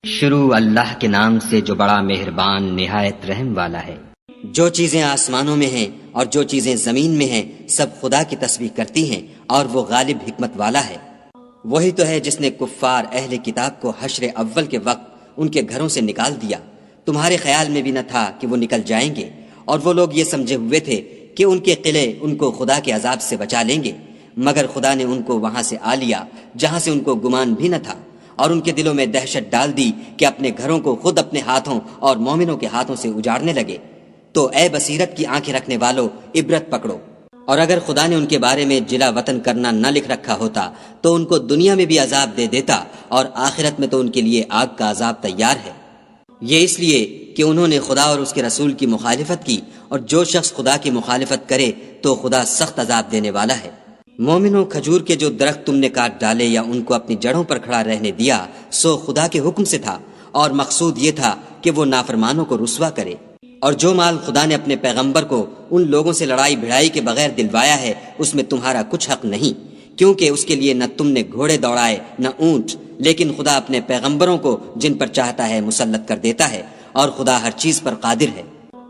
شروع اللہ کے نام سے جو بڑا مہربان نہایت رحم والا ہے۔ جو چیزیں آسمانوں میں ہیں اور جو چیزیں زمین میں ہیں سب خدا کی تسبیح کرتی ہیں اور وہ غالب حکمت والا ہے۔ وہی تو ہے جس نے کفار اہل کتاب کو حشر اول کے وقت ان کے گھروں سے نکال دیا۔ تمہارے خیال میں بھی نہ تھا کہ وہ نکل جائیں گے، اور وہ لوگ یہ سمجھے ہوئے تھے کہ ان کے قلعے ان کو خدا کے عذاب سے بچا لیں گے، مگر خدا نے ان کو وہاں سے آ لیا جہاں سے ان کو گمان بھی نہ تھا، اور ان کے دلوں میں دہشت ڈال دی کہ اپنے گھروں کو خود اپنے ہاتھوں اور مومنوں کے ہاتھوں سے اجاڑنے لگے۔ تو اے بصیرت کی آنکھیں رکھنے والو، عبرت پکڑو۔ اور اگر خدا نے ان کے بارے میں جلا وطن کرنا نہ لکھ رکھا ہوتا تو ان کو دنیا میں بھی عذاب دے دیتا، اور آخرت میں تو ان کے لیے آگ کا عذاب تیار ہے۔ یہ اس لیے کہ انہوں نے خدا اور اس کے رسول کی مخالفت کی، اور جو شخص خدا کی مخالفت کرے تو خدا سخت عذاب دینے والا ہے۔ مومنوں، کھجور کے جو درخت تم نے کاٹ ڈالے یا ان کو اپنی جڑوں پر کھڑا رہنے دیا سو خدا کے حکم سے تھا، اور مقصود یہ تھا کہ وہ نافرمانوں کو رسوا کرے۔ اور جو مال خدا نے اپنے پیغمبر کو ان لوگوں سے لڑائی بھڑائی کے بغیر دلوایا ہے اس میں تمہارا کچھ حق نہیں، کیونکہ اس کے لیے نہ تم نے گھوڑے دوڑائے نہ اونٹ، لیکن خدا اپنے پیغمبروں کو جن پر چاہتا ہے مسلط کر دیتا ہے، اور خدا ہر چیز پر قادر ہے۔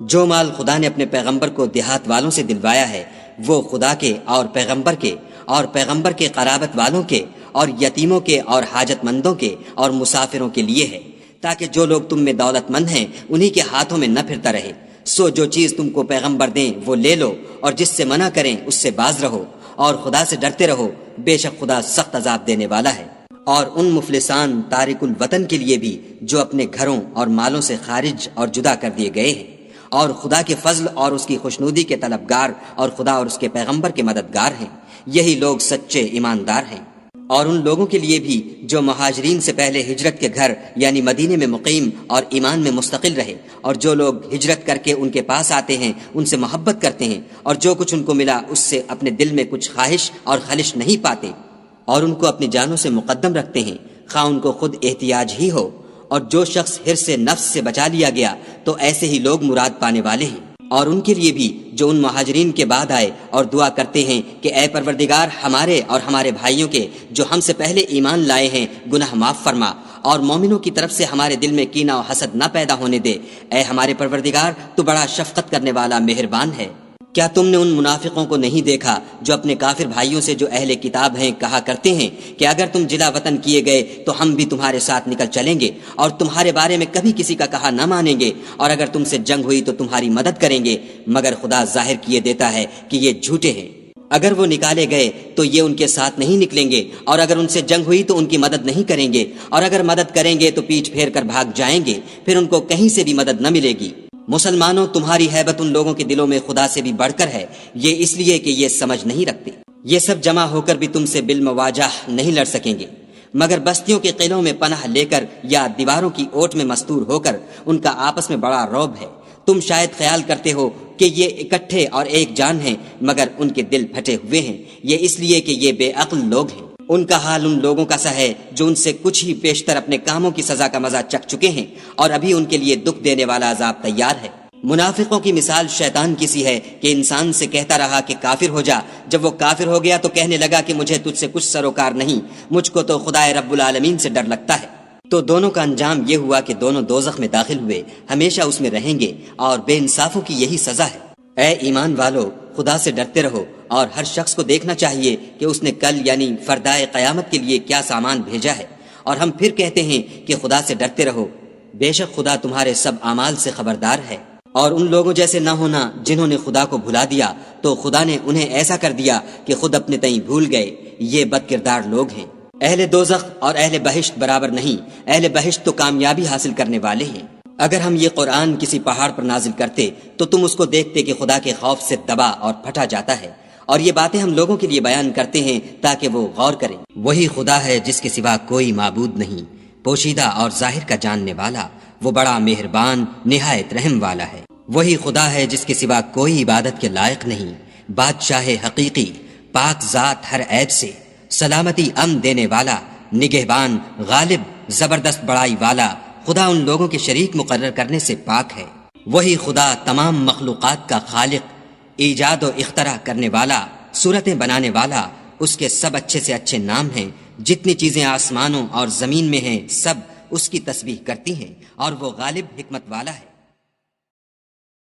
جو مال خدا نے اپنے پیغمبر کو دیہات والوں سے دلوایا ہے وہ خدا کے اور پیغمبر کے قرابت والوں کے اور یتیموں کے اور حاجت مندوں کے اور مسافروں کے لیے ہے، تاکہ جو لوگ تم میں دولت مند ہیں انہی کے ہاتھوں میں نہ پھرتا رہے۔ سو جو چیز تم کو پیغمبر دیں وہ لے لو، اور جس سے منع کریں اس سے باز رہو، اور خدا سے ڈرتے رہو، بے شک خدا سخت عذاب دینے والا ہے۔ اور ان مفلسان تارک الوطن کے لیے بھی جو اپنے گھروں اور مالوں سے خارج اور جدا کر دیے گئے ہیں، اور خدا کے فضل اور اس کی خوشنودی کے طلبگار اور خدا اور اس کے پیغمبر کے مددگار ہیں، یہی لوگ سچے ایماندار ہیں۔ اور ان لوگوں کے لیے بھی جو مہاجرین سے پہلے ہجرت کے گھر یعنی مدینے میں مقیم اور ایمان میں مستقل رہے، اور جو لوگ ہجرت کر کے ان کے پاس آتے ہیں ان سے محبت کرتے ہیں، اور جو کچھ ان کو ملا اس سے اپنے دل میں کچھ خواہش اور خلش نہیں پاتے، اور ان کو اپنی جانوں سے مقدم رکھتے ہیں، خواہ ان کو خود احتیاج ہی ہو۔ اور جو شخص حرص سے نفس سے بچا لیا گیا تو ایسے ہی لوگ مراد پانے والے ہیں۔ اور ان کے لیے بھی جو ان مہاجرین کے بعد آئے اور دعا کرتے ہیں کہ اے پروردگار ہمارے اور ہمارے بھائیوں کے جو ہم سے پہلے ایمان لائے ہیں گناہ معاف فرما، اور مومنوں کی طرف سے ہمارے دل میں کینہ و حسد نہ پیدا ہونے دے، اے ہمارے پروردگار تو بڑا شفقت کرنے والا مہربان ہے۔ کیا تم نے ان منافقوں کو نہیں دیکھا جو اپنے کافر بھائیوں سے جو اہل کتاب ہیں کہا کرتے ہیں کہ اگر تم جلا وطن کیے گئے تو ہم بھی تمہارے ساتھ نکل چلیں گے، اور تمہارے بارے میں کبھی کسی کا کہا نہ مانیں گے، اور اگر تم سے جنگ ہوئی تو تمہاری مدد کریں گے، مگر خدا ظاہر کیے دیتا ہے کہ یہ جھوٹے ہیں۔ اگر وہ نکالے گئے تو یہ ان کے ساتھ نہیں نکلیں گے، اور اگر ان سے جنگ ہوئی تو ان کی مدد نہیں کریں گے، اور اگر مدد کریں گے تو پیٹھ پھیر کر بھاگ جائیں گے، پھر ان کو کہیں سے بھی مدد نہ ملے گی۔ مسلمانوں، تمہاری ہیبت ان لوگوں کے دلوں میں خدا سے بھی بڑھ کر ہے، یہ اس لیے کہ یہ سمجھ نہیں رکھتے۔ یہ سب جمع ہو کر بھی تم سے بالمواجہ نہیں لڑ سکیں گے، مگر بستیوں کے قلعوں میں پناہ لے کر یا دیواروں کی اوٹ میں مستور ہو کر ان کا آپس میں بڑا رعب ہے۔ تم شاید خیال کرتے ہو کہ یہ اکٹھے اور ایک جان ہیں، مگر ان کے دل پھٹے ہوئے ہیں، یہ اس لیے کہ یہ بے عقل لوگ ہیں۔ ان کا حال ان لوگوں کا سا ہے جو ان سے کچھ ہی پیشتر اپنے کاموں کی سزا کا مزہ چکھ چکے ہیں، اور ابھی ان کے لیے دکھ دینے والا عذاب تیار ہے۔ منافقوں کی مثال شیطان کی سی ہے کہ انسان سے کہتا رہا کہ کافر ہو جا، جب وہ کافر ہو گیا تو کہنے لگا کہ مجھے تجھ سے کچھ سروکار نہیں، مجھ کو تو خدا رب العالمین سے ڈر لگتا ہے۔ تو دونوں کا انجام یہ ہوا کہ دونوں دوزخ میں داخل ہوئے، ہمیشہ اس میں رہیں گے، اور بے انصافوں کی یہی سزا ہے۔ اے ایمان والو، خدا سے ڈرتے رہو، اور ہر شخص کو دیکھنا چاہیے کہ اس نے کل یعنی فردائے قیامت کے لیے کیا سامان بھیجا ہے۔ اور ہم پھر کہتے ہیں کہ خدا سے ڈرتے رہو، بے شک خدا تمہارے سب اعمال سے خبردار ہے۔ اور ان لوگوں جیسے نہ ہونا جنہوں نے خدا کو بھلا دیا تو خدا نے انہیں ایسا کر دیا کہ خود اپنے تئیں بھول گئے، یہ بد کردار لوگ ہیں۔ اہل دوزخ اور اہل بہشت برابر نہیں، اہل بہشت تو کامیابی حاصل کرنے والے ہیں۔ اگر ہم یہ قرآن کسی پہاڑ پر نازل کرتے تو تم اس کو دیکھتے کہ خدا کے خوف سے دبا اور پھٹا جاتا ہے، اور یہ باتیں ہم لوگوں کے لیے بیان کرتے ہیں تاکہ وہ غور کریں۔ وہی خدا ہے جس کے سوا کوئی معبود نہیں، پوشیدہ اور ظاہر کا جاننے والا، وہ بڑا مہربان نہایت رحم والا ہے۔ وہی خدا ہے جس کے سوا کوئی عبادت کے لائق نہیں، بادشاہ حقیقی، پاک ذات ہر عیب سے، سلامتی امن دینے والا، نگہبان، غالب، زبردست بڑائی والا، خدا ان لوگوں کے شریک مقرر کرنے سے پاک ہے۔ وہی خدا تمام مخلوقات کا خالق، ایجاد و اختراع کرنے والا، صورتیں بنانے والا، اس کے سب اچھے سے اچھے نام ہیں۔ جتنی چیزیں آسمانوں اور زمین میں ہیں سب اس کی تسبیح کرتی ہیں اور وہ غالب حکمت والا ہے۔